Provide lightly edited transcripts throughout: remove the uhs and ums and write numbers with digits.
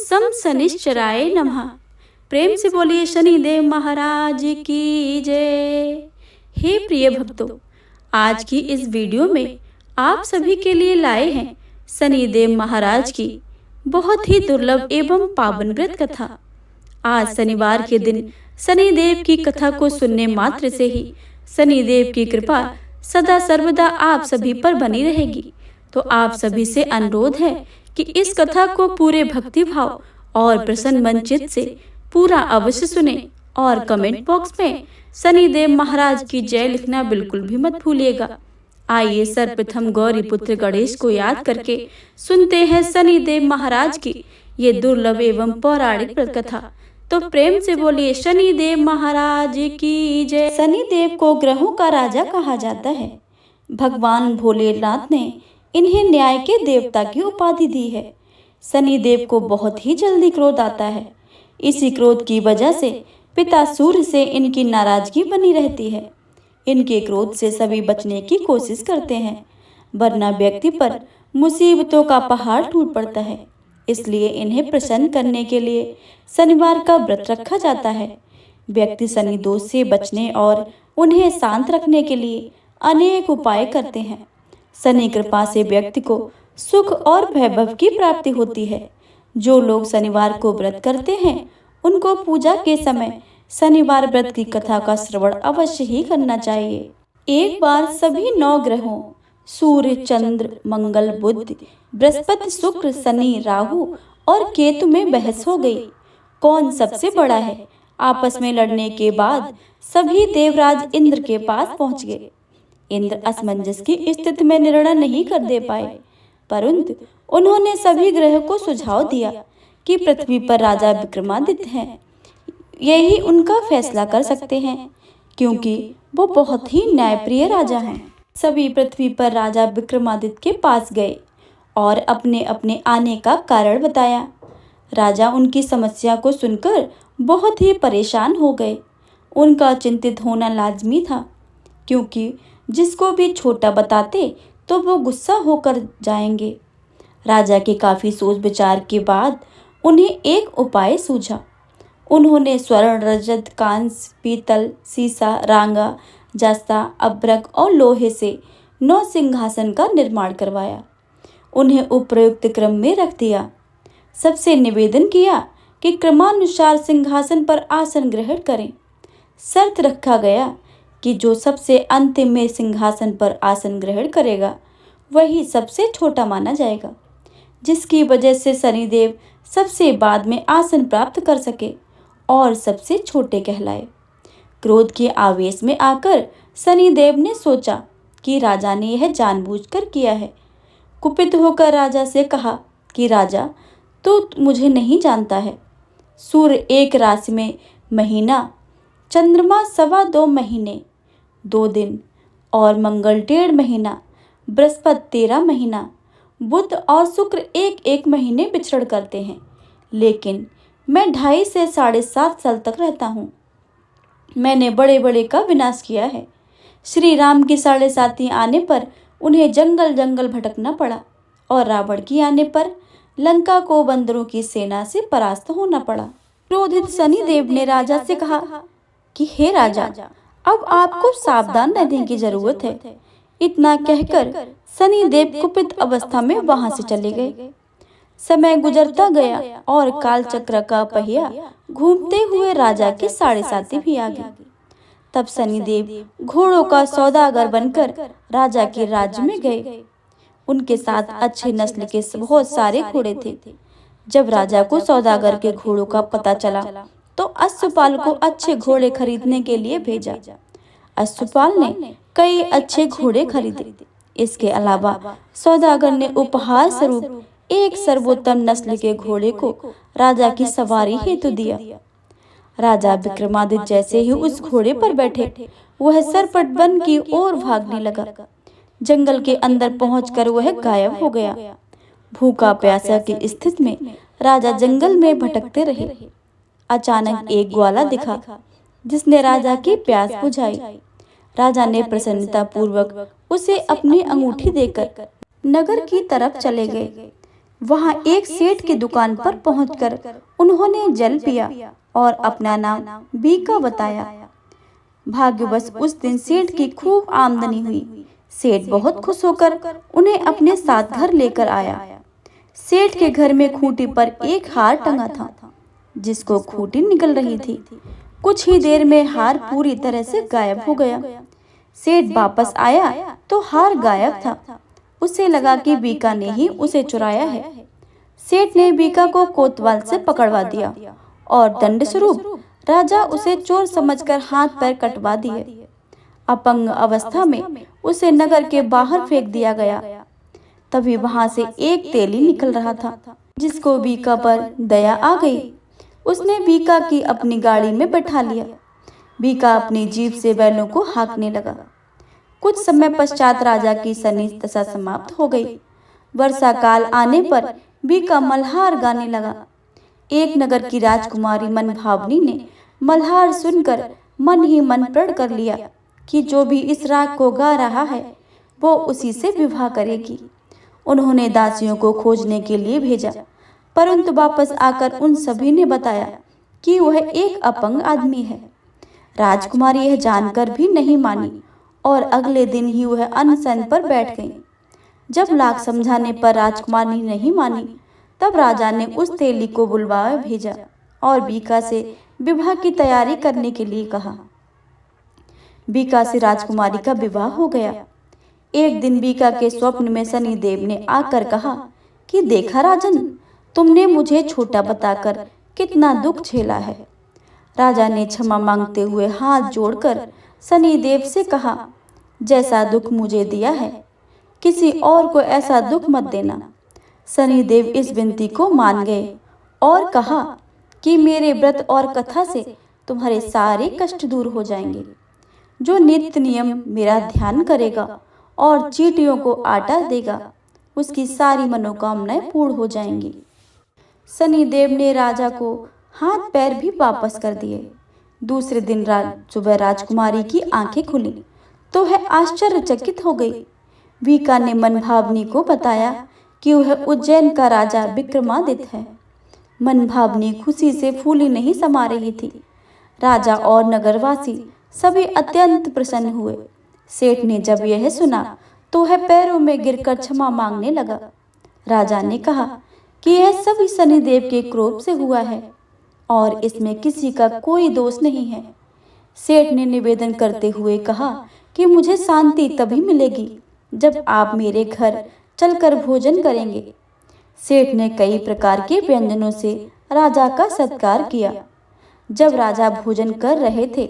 सम शनिश्चराय नमः। प्रेम से बोलिए शनिदेव महाराज की जय। हे प्रिय भक्तों, आज की इस वीडियो में आप सभी के लिए लाए हैं शनिदेव महाराज की बहुत ही दुर्लभ एवं पावन व्रत कथा। आज शनिवार के दिन शनिदेव की कथा को सुनने मात्र से ही शनिदेव की कृपा सदा सर्वदा आप सभी पर बनी रहेगी। तो आप सभी से अनुरोध है कि इस कथा को पूरे भक्ति भाव और प्रसन्न मन चित्त से पूरा अवश्य सुने और कमेंट बॉक्स में शनिदेव महाराज की जय लिखना बिल्कुल भी मत भूलिएगा। आइए सर्वप्रथम गौरी पुत्र गणेश को याद करके सुनते हैं शनिदेव महाराज की ये दुर्लभ एवं पौराणिक व्रत कथा। तो प्रेम से बोलिए शनिदेव महाराज की जय। शनिदेव को ग्रहों का राजा कहा जाता है। भगवान भोलेनाथ ने इन्हें न्याय के देवता की उपाधि दी है। शनिदेव को बहुत ही जल्दी क्रोध आता है। इसी क्रोध की वजह से पिता सूर्य से इनकी नाराजगी बनी रहती है। इनके क्रोध से सभी बचने की कोशिश करते हैं, वरना व्यक्ति पर मुसीबतों का पहाड़ टूट पड़ता है। इसलिए इन्हें प्रसन्न करने के लिए शनिवार का व्रत रखा जाता है। व्यक्ति शनि दोष से बचने और उन्हें शांत रखने के लिए अनेक उपाय करते हैं। शनि कृपा से व्यक्ति को सुख और वैभव की प्राप्ति होती है। जो लोग शनिवार को व्रत करते हैं उनको पूजा के समय शनिवार व्रत की कथा का श्रवण अवश्य ही करना चाहिए। एक बार सभी 9 ग्रहों सूर्य, चंद्र, मंगल, बुध, बृहस्पति, शुक्र, शनि, राहु और केतु में बहस हो गई। कौन सबसे बड़ा है? आपस में लड़ने के बाद सभी देवराज इंद्र के पास पहुंच गए। इंद्र असमंजस की स्थिति में निर्णय नहीं कर दे पाए, परंतु उन्होंने सभी ग्रह को सुझाव दिया कि पृथ्वी पर राजा विक्रमादित्य हैं। यही उनका फैसला कर सकते हैं, क्योंकि वो बहुत ही न्यायप्रिय राजा हैं। सभी पृथ्वी पर राजा विक्रमादित्य के पास गए और अपने अपने आने का कारण बताया। राजा उनकी समस्या को सुनकर बहुत ही परेशान हो गए। उनका चिंतित होना लाजमी था, क्योंकि जिसको भी छोटा बताते तो वो गुस्सा होकर जाएंगे। राजा के काफी सोच विचार के बाद उन्हें एक उपाय सूझा। उन्होंने स्वर्ण, रजत, कांस्य, पीतल, सीसा, रांगा, जस्ता, अभ्रक और लोहे से 9 सिंहासन का निर्माण करवाया। उन्हें उपयुक्त क्रम में रख दिया। सबसे निवेदन किया कि क्रमानुसार सिंहासन पर आसन ग्रहण करें। शर्त रखा गया कि जो सबसे अंतिम में सिंहासन पर आसन ग्रहण करेगा वही सबसे छोटा माना जाएगा, जिसकी वजह से शनिदेव सबसे बाद में आसन प्राप्त कर सके और सबसे छोटे कहलाए। क्रोध के आवेश में आकर शनिदेव ने सोचा कि राजा ने यह जानबूझकर किया है। कुपित होकर राजा से कहा कि राजा, तू मुझे नहीं जानता है। सूर्य 1 राशि में महीना, चंद्रमा 2.25 महीने 2 दिन और मंगल 1.5 महीना, बृहस्पति 13 महीना, बुध और शुक्र 1-1 महीने विचरण करते हैं। लेकिन मैं 2.5 से 7.5 साल तक रहता हूँ। मैंने बड़े बड़े का विनाश किया है। श्री राम की 7.5 आने पर उन्हें जंगल जंगल भटकना पड़ा और रावण की आने पर लंका को बंदरों की सेना से परास्त होना पड़ा। क्रोधित शनिदेव ने राजा से कहा कि हे राजा, अब आपको सावधान रहने की जरूरत है। इतना कहकर शनिदेव कुपित अवस्था में वहां से चले गए। समय गुजरता गया और काल चक्र का पहिया घूमते हुए राजा की 7.5 भी आ गई। तब शनिदेव घोड़ों का सौदागर बनकर राजा के राज्य में गए। उनके साथ अच्छे नस्ल के बहुत सारे घोड़े थे। जब राजा को सौदागर के घोड़ों का पता चला तो अश्वपाल को अच्छे घोड़े खरीदने के लिए भेजा। अश्वपाल ने कई अच्छे घोड़े खरीदे। इसके अलावा सौदागर ने उपहार स्वरूप एक सर्वोत्तम नस्ल के घोड़े को राजा की सवारी हेतु दिया। राजा विक्रमादित्य जैसे ही उस घोड़े पर बैठे, वह सरपट वन की ओर भागने लगा। जंगल के अंदर पहुंचकर वह गायब हो गया। भूखा प्यासा की स्थिति में राजा जंगल में भटकते रहे। अचानक एक ग्वाला दिखा, जिसने राजा की प्यास बुझाई। राजा ने प्रसन्नता पूर्वक उसे अपनी अंगूठी देकर नगर की तरफ चले गए। वहां एक सेठ की दुकान पर पहुंचकर उन्होंने जल पिया और अपना नाम बीका बताया। भाग्यवश उस दिन सेठ की खूब आमदनी हुई। सेठ बहुत खुश होकर उन्हें अपने साथ घर लेकर आया। सेठ के घर में खूंटी पर एक हार टंगा था, जिसको खूंटी निकल रही थी। कुछ ही देर में हार पूरी तरह से गायब हो गया। सेठ वापस आया तो हार गायब था। उसे लगा कि बीका ने ही उसे चुराया है। सेठ ने बीका को कोतवाल से पकड़वा दिया और दंड स्वरूप राजा उसे चोर समझकर हाथ पैर कटवा दिए। अपंग अवस्था में उसे नगर के बाहर फेंक दिया गया। तभी वहां से एक तेली निकल रहा था, जिसको बीका पर दया आ गई। उसने बीका की अपनी गाड़ी में बैठा लिया। बीका अपनी जीभ से बैलों को हाँकने लगा। कुछ समय पश्चात राजा की सनी दशा समाप्त हो गई। वर्षा काल आने पर बीका मल्हार गाने लगा। एक नगर की राजकुमारी मनभावनी ने मल्हार सुनकर मन ही मन प्रण कर लिया कि जो भी इस राग को गा रहा है वो उसी से विवाह करेगी। उन्होंने दासियों को खोजने के लिए भेजा, परंतु वापस आकर उन सभी ने बताया कि वह एक अपंग आदमी है। राजकुमारी यह जानकर भी नहीं मानी और अगले दिन ही वह अनशन पर बैठ गई। जब लाख समझाने पर राजकुमारी नहीं मानी, तब राजा ने उस तेली को बुलवा भेजा और बीका से विवाह की तैयारी करने के लिए कहा। बीका से राजकुमारी का विवाह हो गया। एक दिन बीका के स्वप्न में शनिदेव ने आकर कहा कि देखा राजन, तुमने मुझे छोटा बताकर कितना दुख झेला है। राजा ने क्षमा मांगते हुए हाथ जोड़कर शनिदेव से कहा, जैसा दुख मुझे दिया है किसी और को ऐसा दुख मत देना। शनिदेव इस विनती को मान गए और कहा कि मेरे व्रत और कथा से तुम्हारे सारे कष्ट दूर हो जाएंगे। जो नित्य नियम मेरा ध्यान करेगा और चींटियों को आटा देगा, उसकी सारी मनोकामनाएं पूर्ण हो जाएंगी। शनिदेव ने राजा को हाथ पैर भी वापस कर दिए। दूसरे दिन सुबह राजकुमारी की आंखें खुली तो वह आश्चर्यचकित हो गई। बीका ने मनभावनी को बताया कि वह उज्जैन का राजा विक्रमादित्य है। मनभावनी खुशी से फूली नहीं समा रही थी। राजा और नगरवासी सभी अत्यंत प्रसन्न हुए। सेठ ने जब यह सुना तो वह पैरों में गिरकर क्षमा मांगने लगा। राजा ने कहा कि यह सभी शनिदेव के क्रोध से हुआ है और इसमें किसी का कोई दोष नहीं है। सेठ ने निवेदन करते हुए कहा कि मुझे शांति तभी मिलेगी जब आप मेरे घर चलकर भोजन करेंगे। सेठ ने कई प्रकार के व्यंजनों से राजा का सत्कार किया। जब राजा भोजन कर रहे थे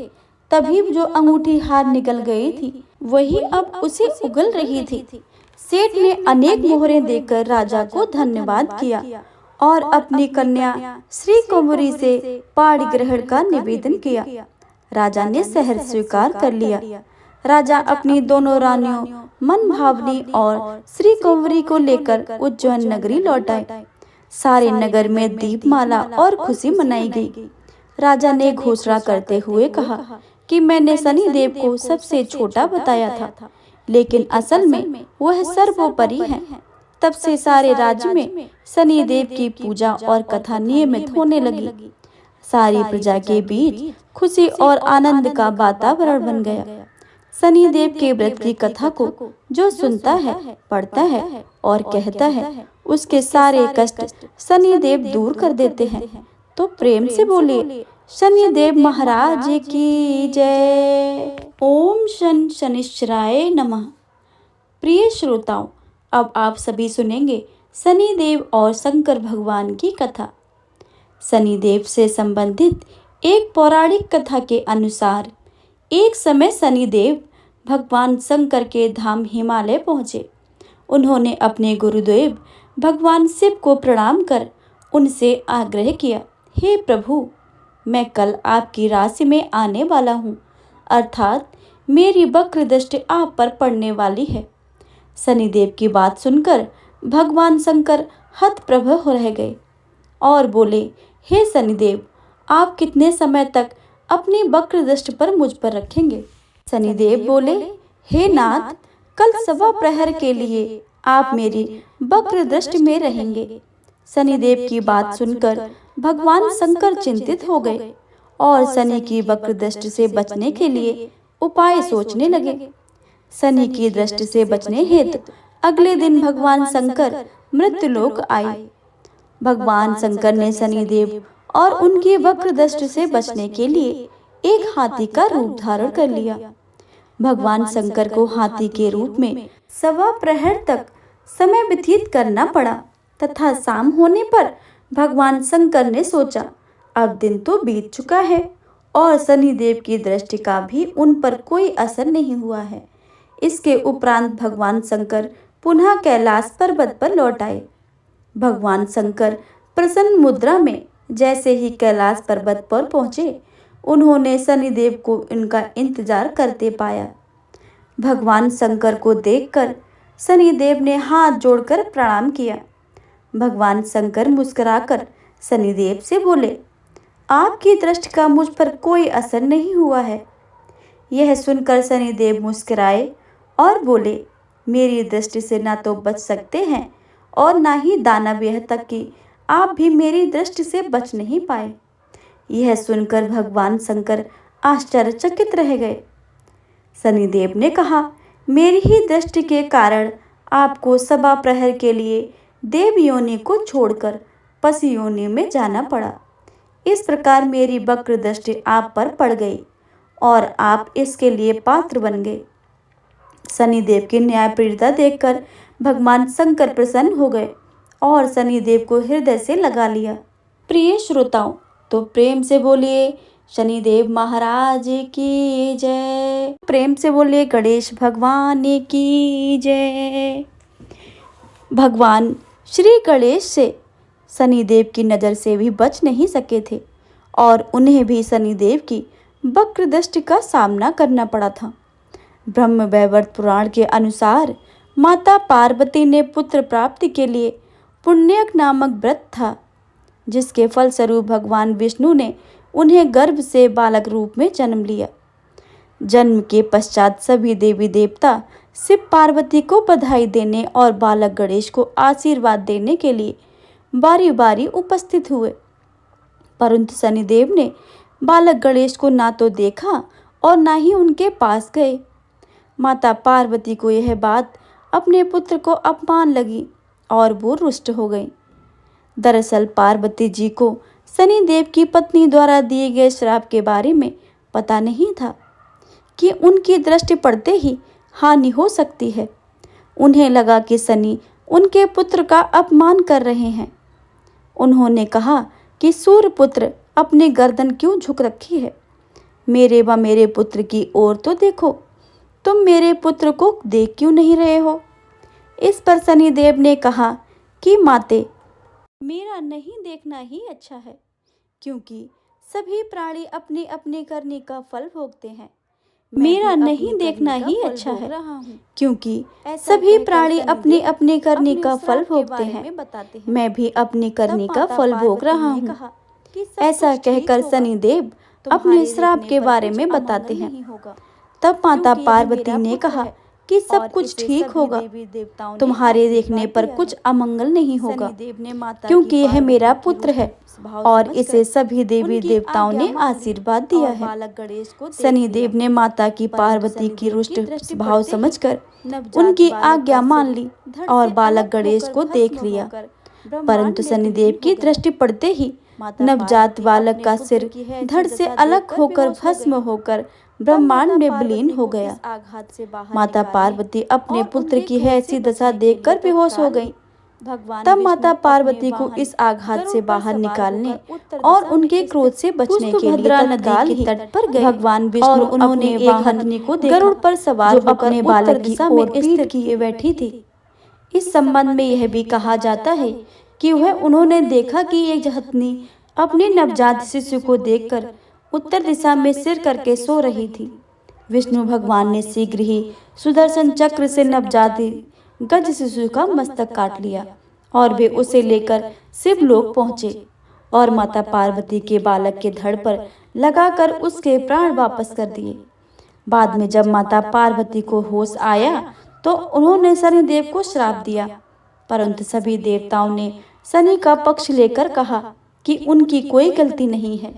तभी जो अंगूठी हार निकल गई थी वही अब उसे उगल रही थी। सेठ ने अनेक मोहरें देकर राजा को धन्यवाद किया और अपनी कन्या श्री कुंवरी से पाणी ग्रहण का निवेदन किया। राजा ने शहर स्वीकार कर लिया। राजा अपनी दोनों रानियों मनभावनी और श्री कुंवरी को लेकर उज्जैन नगरी लौट आए। सारे नगर में दीपमाला और खुशी मनाई गई। राजा ने घोषणा करते हुए कहा कि मैंने शनिदेव को सबसे छोटा बताया था, लेकिन असल में वह सर्वोपरि है। तब से सारे राज्य में शनिदेव की पूजा और कथा नियमित होने लगी। सारी प्रजा के बीच खुशी और आनंद का वातावरण बन गया। शनिदेव के व्रत की कथा को जो सुनता है, पढ़ता है और कहता है, उसके सारे कष्ट शनिदेव दूर कर देते हैं। तो प्रेम से बोलिए शनिदेव महाराज की जय। ओम शनिश्चराय नमः। प्रिय श्रोताओं, अब आप सभी सुनेंगे शनिदेव और शंकर भगवान की कथा। शनिदेव से संबंधित एक पौराणिक कथा के अनुसार एक समय शनिदेव भगवान शंकर के धाम हिमालय पहुँचे। उन्होंने अपने गुरुदेव भगवान शिव को प्रणाम कर उनसे आग्रह किया, हे प्रभु, मैं कल आपकी राशि में आने वाला हूँ, अर्थात मेरी वक्र दृष्टि आप पर पड़ने वाली है। शनिदेव की बात सुनकर भगवान शंकर हतप्रभ रह गए और बोले, हे शनिदेव, आप कितने समय तक अपनी वक्र दृष्टि पर मुझ पर रखेंगे? शनिदेव बोले, हे नाथ, कल सवा प्रहर के लिए आप मेरी वक्र दृष्टि में रहेंगे। शनिदेव की बात सुनकर भगवान शंकर चिंतित हो गए और शनि की वक्र दृष्टि से बचने के लिए उपाय सोचने लगे। शनि की दृष्टि से बचने हेतु अगले दिन भगवान शंकर मृत्युलोक आए। भगवान शंकर ने शनिदेव और उनकी वक्र दृष्टि से बचने के लिए एक हाथी का रूप धारण कर लिया। भगवान शंकर को हाथी के रूप में सवा प्रहर तक समय व्यतीत करना पड़ा तथा शाम होने पर भगवान शंकर ने सोचा, अब दिन तो बीत चुका है और शनिदेव की दृष्टि का भी उन पर कोई असर नहीं हुआ है। इसके उपरांत भगवान शंकर पुनः कैलाश पर्वत पर लौट आए। भगवान शंकर प्रसन्न मुद्रा में जैसे ही कैलाश पर्वत पर पहुंचे, उन्होंने शनिदेव को उनका इंतजार करते पाया। भगवान शंकर को देखकर शनिदेव ने हाथ जोड़कर प्रणाम किया। भगवान शंकर मुस्कुराकर शनिदेव से बोले, आपकी दृष्टि का मुझ पर कोई असर नहीं हुआ है। यह सुनकर शनिदेव मुस्कुराए और बोले, मेरी दृष्टि से ना तो बच सकते हैं और ना ही दानव, यह तक कि आप भी मेरी दृष्टि से बच नहीं पाए। यह सुनकर भगवान शंकर आश्चर्यचकित रह गए। शनिदेव ने कहा, मेरी ही दृष्टि के कारण आपको सवा प्रहर के लिए देव योनि को छोड़कर पशु योनि में जाना पड़ा। इस प्रकार मेरी वक्र दृष्टि आप पर पड़ गई और आप इसके लिए पात्र बन गए। शनिदेव की न्यायप्रियता देखकर भगवान शंकर प्रसन्न हो गए और शनिदेव को हृदय से लगा लिया। प्रिय श्रोताओं, तो प्रेम से बोलिए शनिदेव महाराज की जय। प्रेम से बोलिए गणेश भगवान की जय। भगवान श्री गणेश से शनिदेव की नज़र से भी बच नहीं सके थे और उन्हें भी शनिदेव की वक्र दृष्टि का सामना करना पड़ा था। ब्रह्म वैवर्त पुराण के अनुसार माता पार्वती ने पुत्र प्राप्ति के लिए पुण्यक नामक व्रत था, जिसके फलस्वरूप भगवान विष्णु ने उन्हें गर्भ से बालक रूप में जन्म लिया। जन्म के पश्चात सभी देवी देवता शिव पार्वती को बधाई देने और बालक गणेश को आशीर्वाद देने के लिए बारी बारी उपस्थित हुए, परंतु शनिदेव ने बालक गणेश को ना तो देखा और ना ही उनके पास गए। माता पार्वती को यह बात अपने पुत्र को अपमान लगी और वो रुष्ट हो गई। दरअसल पार्वती जी को शनिदेव की पत्नी द्वारा दिए गए श्राप के बारे में पता नहीं था कि उनकी दृष्टि पड़ते ही हानि हो सकती है। उन्हें लगा कि शनि उनके पुत्र का अपमान कर रहे हैं। उन्होंने कहा कि सूर्यपुत्र अपनी गर्दन क्यों झुक रखी है, मेरे व मेरे पुत्र की ओर तो देखो, तुम मेरे पुत्र को देख क्यों नहीं रहे हो। इस पर शनिदेव ने कहा कि माते, मेरा नहीं देखना ही अच्छा है, क्योंकि सभी प्राणी अपने अपने करने का फल भोगते हैं। मेरा नहीं देखना ही अच्छा है, क्योंकि सभी प्राणी अपने अपने करने का फल भोगते हैं। मैं भी अपने करने का फल भोग रहा हूँ। ऐसा कहकर शनिदेव अपने श्राप के बारे में बताते हैं। तब माता पार्वती ने कहा कि सब कुछ ठीक होगा, तुम्हारे देखने पर कुछ अमंगल नहीं होगा, क्योंकि यह मेरा पुत्र है और इसे सभी देवी देवताओं ने आशीर्वाद दिया है। शनिदेव ने माता की पार्वती की रुष्ट भाव समझकर उनकी आज्ञा मान ली और बालक गणेश को देख लिया, परंतु शनिदेव की दृष्टि पड़ते ही नवजात बालक का सिर धड़ से अलग होकर भस्म होकर ब्रह्मांड में विलीन हो गया। माता पार्वती अपने पुत्र की ऐसी दशा देखकर बेहोश हो गईं। तब माता पार्वती को इस आघात से बाहर निकालने और उनके क्रोध से बचने के लिए नदी के तट पर गए। भगवान विष्णु उन्होंने एक हथनी को गरुड़ पर सवार होकर अपने बालक की ओर पीठ किए बैठी थी। इस संबंध में यह भी कहा जाता है कि वह उन्होंने देखा कि एक हथनी अपने नवजात शिशु को देखकर उत्तर दिशा में सिर करके सो रही थी। विष्णु भगवान ने शीघ्र ही सुदर्शन चक्र से नवजात गज शिशु का मस्तक काट लिया और वे उसे लेकर शिवलोक पहुंचे और माता पार्वती के बालक के धड़ पर लगाकर उसके प्राण वापस कर दिए। बाद में जब माता पार्वती को होश आया तो उन्होंने शनिदेव को श्राप दिया, परंतु सभी देवताओं ने सनी का पक्ष लेकर कहा कि उनकी कोई गलती नहीं है।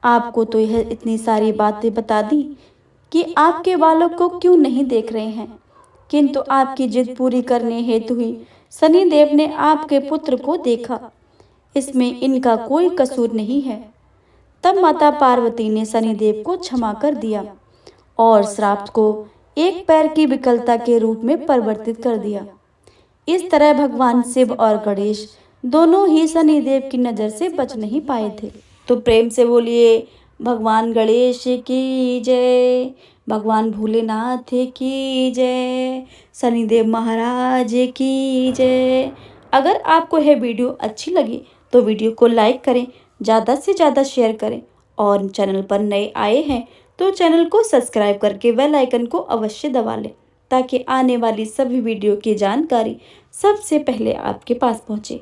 आपको तो यह इतनी सारी बातें बता दी कि आपके बालक को क्यों नहीं देख रहे हैं, किंतु आपकी जिद पूरी करने हेतु ही शनिदेव ने आपके पुत्र को देखा। इसमें इनका कोई कसूर नहीं है। तब माता पार्वती ने शनिदेव को क्षमा कर दिया और श्राप को एक पैर की विकलता के रूप में परिवर्तित कर दिया। इस तरह भगवान शिव और गणेश दोनों ही शनिदेव की नज़र से बच नहीं पाए थे। तो प्रेम से बोलिए भगवान गणेश की जय, भगवान भोलेनाथ की जय, शनिदेव महाराज की जय। अगर आपको यह वीडियो अच्छी लगी तो वीडियो को लाइक करें, ज़्यादा से ज़्यादा शेयर करें और चैनल पर नए आए हैं तो चैनल को सब्सक्राइब करके बेल आइकन को अवश्य दबा लें, ताकि आने वाली सभी वीडियो की जानकारी सबसे पहले आपके पास पहुँचे।